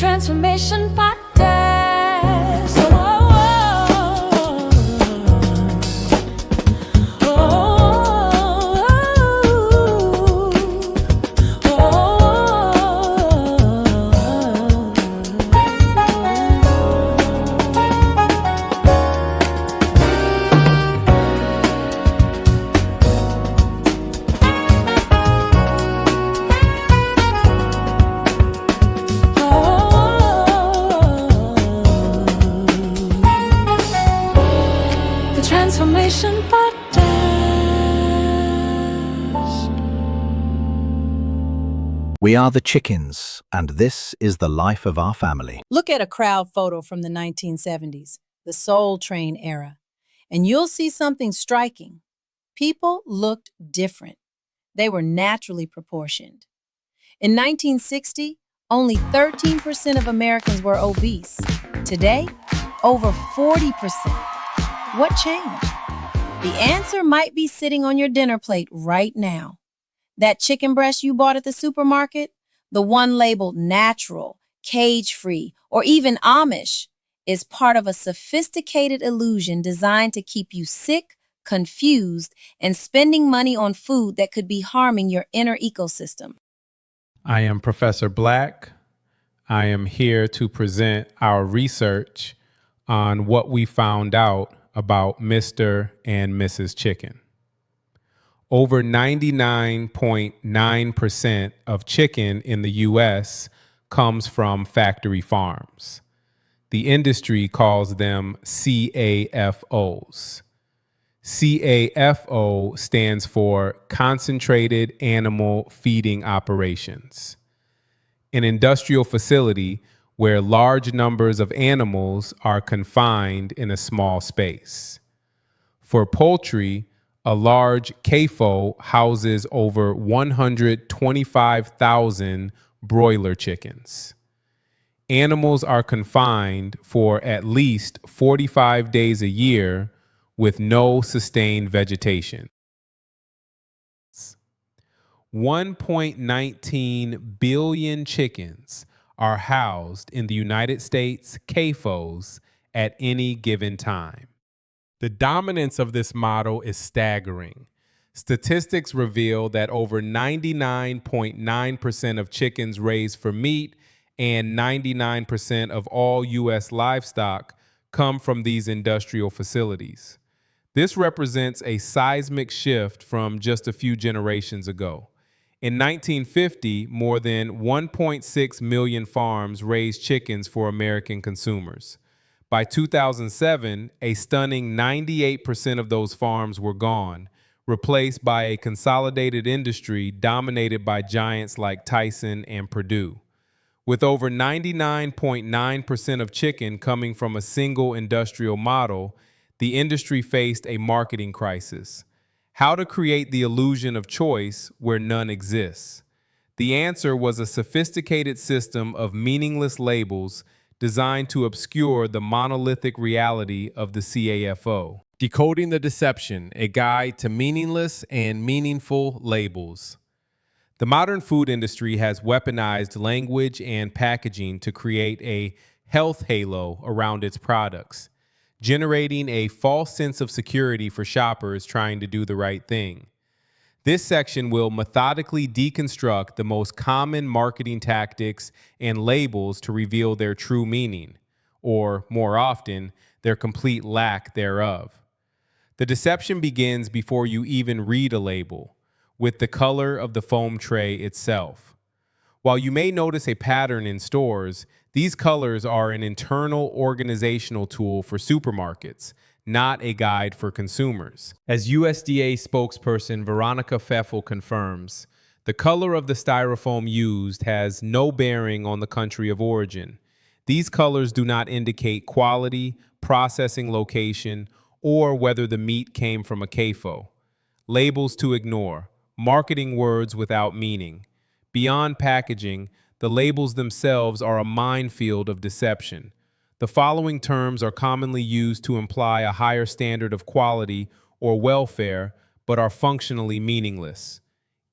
Transformation Podcast. Transformation Podcast. We are the chickens, and this is the life of our family. Look at a crowd photo from the 1970s, the Soul Train era, and you'll see something striking. People looked different. They were naturally proportioned. In 1960, only 13% of Americans were obese. Today, over 40%. What changed? The answer might be sitting on your dinner plate right now. That chicken breast you bought at the supermarket, the one labeled natural, cage-free, or even Amish, is part of a sophisticated illusion designed to keep you sick, confused, and spending money on food that could be harming your inner ecosystem. I am Professor Black. I am here to present our research on what we found out about Mr. and Mrs. Chicken. Over 99.9% of chicken in the U.S. comes from factory farms. The industry calls them CAFOs. CAFO stands for Concentrated Animal Feeding Operations, an industrial facility where large numbers of animals are confined in a small space. For poultry, a large CAFO houses over 125,000 broiler chickens. Animals are confined for at least 45 days a year with no sustained vegetation. 1.19 billion chickens are housed in the United States CAFOs at any given time. The dominance of this model is staggering. Statistics reveal that over 99.9% of chickens raised for meat and 99% of all U.S. livestock come from these industrial facilities. This represents a seismic shift from just a few generations ago. In 1950, more than 1.6 million farms raised chickens for American consumers. By 2007, a stunning 98% of those farms were gone, replaced by a consolidated industry dominated by giants like Tyson and Purdue. With over 99.9% of chicken coming from a single industrial model, the industry faced a marketing crisis. How to create the illusion of choice where none exists? The answer was a sophisticated system of meaningless labels designed to obscure the monolithic reality of the CAFO. Decoding the Deception, a guide to meaningless and meaningful labels. The modern food industry has weaponized language and packaging to create a health halo around its products, generating a false sense of security for shoppers trying to do the right thing. This section will methodically deconstruct the most common marketing tactics and labels to reveal their true meaning, or more often, their complete lack thereof. The deception begins before you even read a label, with the color of the foam tray itself. While you may notice a pattern in stores, these colors are an internal organizational tool for supermarkets, not a guide for consumers. As USDA spokesperson Veronica Pfeffel confirms, the color of the styrofoam used has no bearing on the country of origin. These colors do not indicate quality, processing location, or whether the meat came from a CAFO. Labels to ignore, marketing words without meaning. Beyond packaging, the labels themselves are a minefield of deception. The following terms are commonly used to imply a higher standard of quality or welfare, but are functionally meaningless.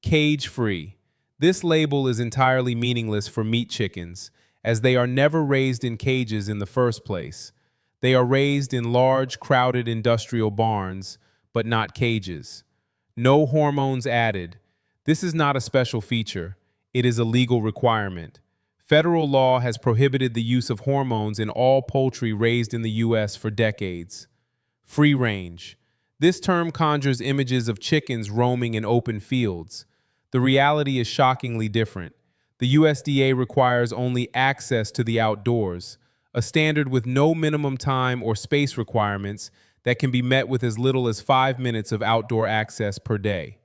Cage-free. This label is entirely meaningless for meat chickens, as they are never raised in cages in the first place. They are raised in large, crowded industrial barns, but not cages. No hormones added. This is not a special feature. It is a legal requirement. Federal law has prohibited the use of hormones in all poultry raised in the U.S. for decades. Free range. This term conjures images of chickens roaming in open fields. The reality is shockingly different. The USDA requires only access to the outdoors, a standard with no minimum time or space requirements that can be met with as little as 5 minutes of outdoor access per day.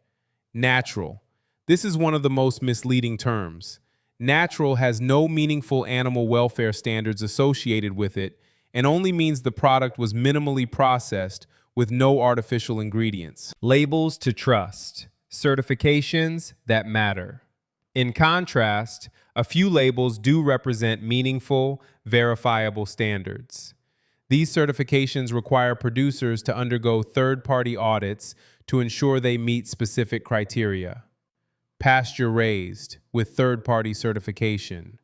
Natural. This is one of the most misleading terms. Natural has no meaningful animal welfare standards associated with it and only means the product was minimally processed with no artificial ingredients. Labels to trust. Certifications that matter. In contrast, a few labels do represent meaningful, verifiable standards. These certifications require producers to undergo third-party audits to ensure they meet specific criteria. Pasture-raised with third-party certification.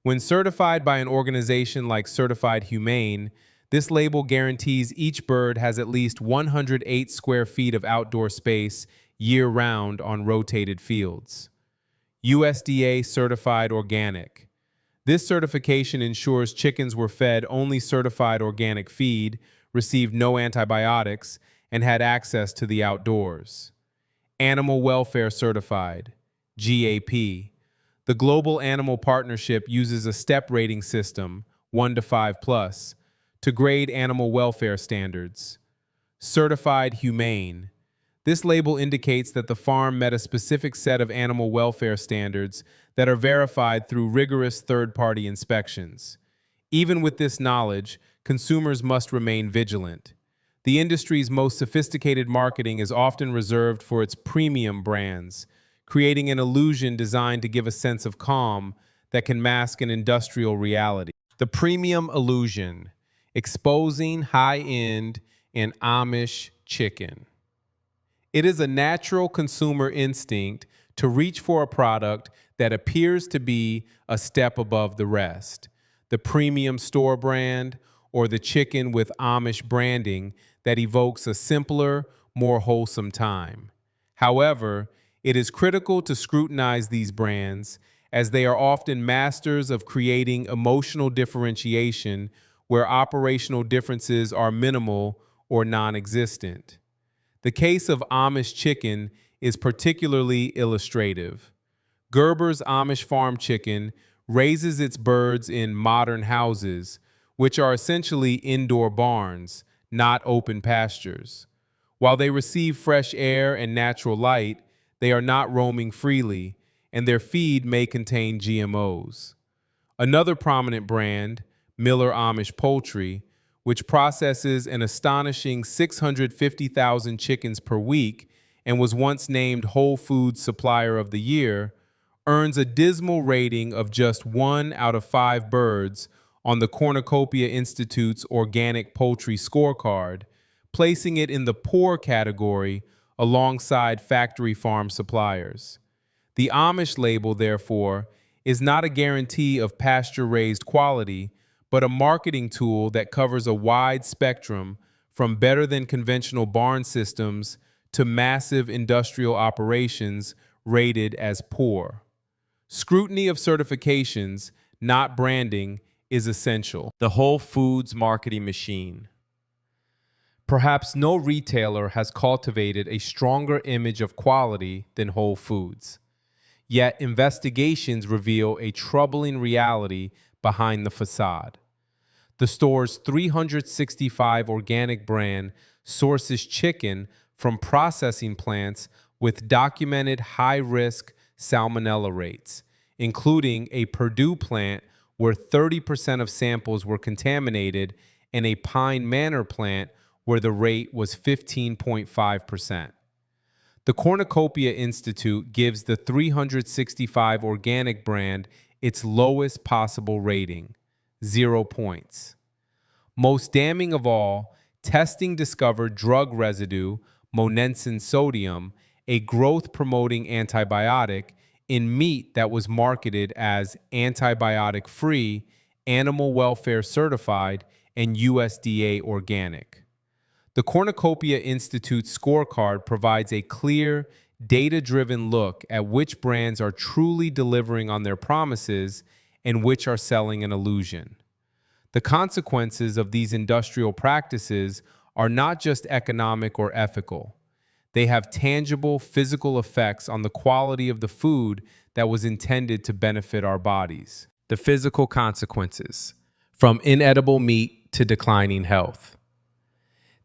When certified by an organization like Certified Humane, this label guarantees each bird has at least 108 square feet of outdoor space year-round on rotated fields. USDA Certified Organic. This certification ensures chickens were fed only certified organic feed, received no antibiotics, and had access to the outdoors. Animal Welfare Certified, GAP. The Global Animal Partnership uses a step rating system, 1 to 5 plus, to grade animal welfare standards. Certified Humane. This label indicates that the farm met a specific set of animal welfare standards that are verified through rigorous third-party inspections. Even with this knowledge, consumers must remain vigilant. The industry's most sophisticated marketing is often reserved for its premium brands, creating an illusion designed to give a sense of calm that can mask an industrial reality. The premium illusion, exposing high-end and Amish chicken. It is a natural consumer instinct to reach for a product that appears to be a step above the rest. The premium store brand or the chicken with Amish branding that evokes a simpler, more wholesome time. However, it is critical to scrutinize these brands as they are often masters of creating emotional differentiation where operational differences are minimal or non-existent. The case of Amish chicken is particularly illustrative. Gerber's Amish farm chicken raises its birds in modern houses, which are essentially indoor barns, not open pastures. While they receive fresh air and natural light, they are not roaming freely, and their feed may contain GMOs. Another prominent brand, Miller Amish Poultry, which processes an astonishing 650,000 chickens per week and was once named Whole Foods Supplier of the Year, earns a dismal rating of just 1 out of 5 birds on the Cornucopia Institute's Organic Poultry Scorecard, placing it in the poor category alongside factory farm suppliers. The Amish label, therefore, is not a guarantee of pasture-raised quality, but a marketing tool that covers a wide spectrum from better than conventional barn systems to massive industrial operations rated as poor. Scrutiny of certifications, not branding, is essential. The Whole Foods marketing machine. Perhaps no retailer has cultivated a stronger image of quality than Whole Foods. Yet investigations reveal a troubling reality behind the facade. The store's 365 organic brand sources chicken from processing plants with documented high-risk salmonella rates, including a Purdue plant where 30% of samples were contaminated and a Pine Manor plant where the rate was 15.5%. The Cornucopia Institute gives the 365 organic brand its lowest possible rating, 0 points. Most damning of all, testing discovered drug residue, monensin sodium, a growth-promoting antibiotic, in meat that was marketed as antibiotic-free, animal welfare certified, and USDA organic. The Cornucopia Institute's scorecard provides a clear, data-driven look at which brands are truly delivering on their promises and which are selling an illusion. The consequences of these industrial practices are not just economic or ethical. They have tangible physical effects on the quality of the food that was intended to benefit our bodies. The physical consequences, from inedible meat to declining health.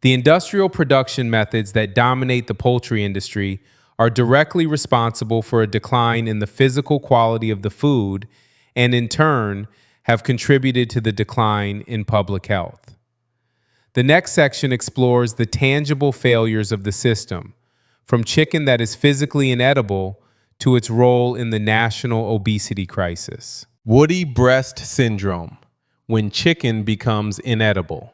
The industrial production methods that dominate the poultry industry are directly responsible for a decline in the physical quality of the food and, in turn, have contributed to the decline in public health. The next section explores the tangible failures of the system, from chicken that is physically inedible to its role in the national obesity crisis. Woody breast syndrome, when chicken becomes inedible.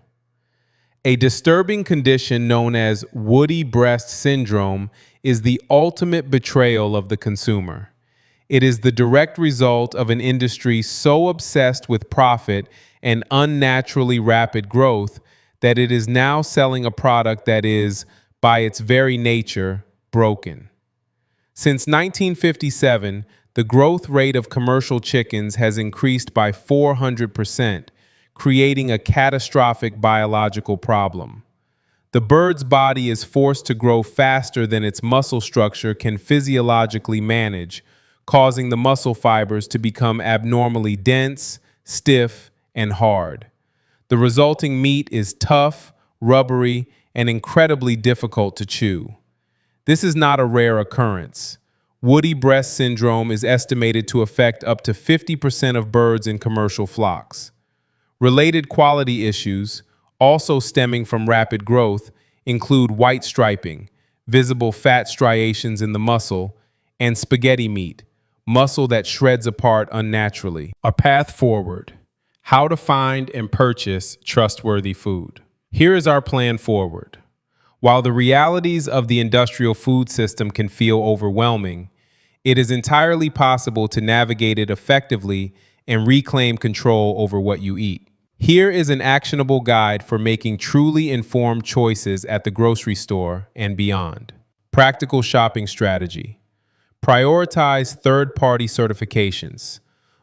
A disturbing condition known as woody breast syndrome is the ultimate betrayal of the consumer. It is the direct result of an industry so obsessed with profit and unnaturally rapid growth that it is now selling a product that is, by its very nature, broken. Since 1957, the growth rate of commercial chickens has increased by 400%, creating a catastrophic biological problem. The bird's body is forced to grow faster than its muscle structure can physiologically manage, causing the muscle fibers to become abnormally dense, stiff, and hard. The resulting meat is tough, rubbery, and incredibly difficult to chew. This is not a rare occurrence. Woody breast syndrome is estimated to affect up to 50% of birds in commercial flocks. Related quality issues, also stemming from rapid growth, include white striping, visible fat striations in the muscle, and spaghetti meat, muscle that shreds apart unnaturally. A path forward. How to find and purchase trustworthy food. Here is our plan forward. While the realities of the industrial food system can feel overwhelming, it is entirely possible to navigate it effectively and reclaim control over what you eat. Here is an actionable guide for making truly informed choices at the grocery store and beyond. Practical shopping strategy. Prioritize third-party certifications.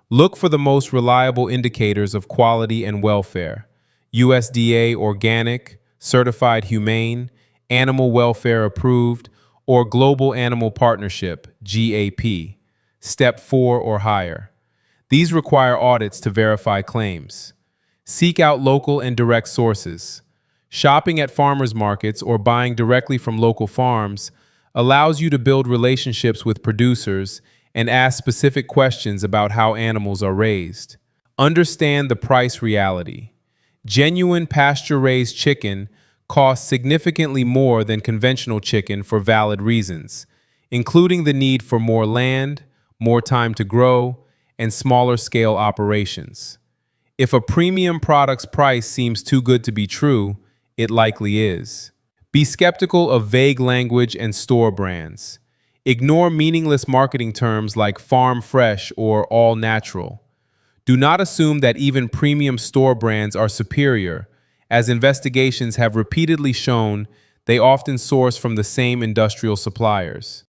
Look for the most reliable indicators of quality and welfare: USDA organic, certified humane, animal welfare approved, or Global Animal Partnership, GAP, Step 4 or higher. These require audits to verify claims. Seek out local and direct sources. Shopping at farmers markets or buying directly from local farms allows you to build relationships with producers and ask specific questions about how animals are raised. Understand the price reality. Genuine pasture-raised chicken costs significantly more than conventional chicken for valid reasons, including the need for more land, more time to grow, and smaller-scale operations. If a premium product's price seems too good to be true, it likely is. Be skeptical of vague language and store brands. Ignore meaningless marketing terms like farm fresh or all natural. Do not assume that even premium store brands are superior, as investigations have repeatedly shown they often source from the same industrial suppliers.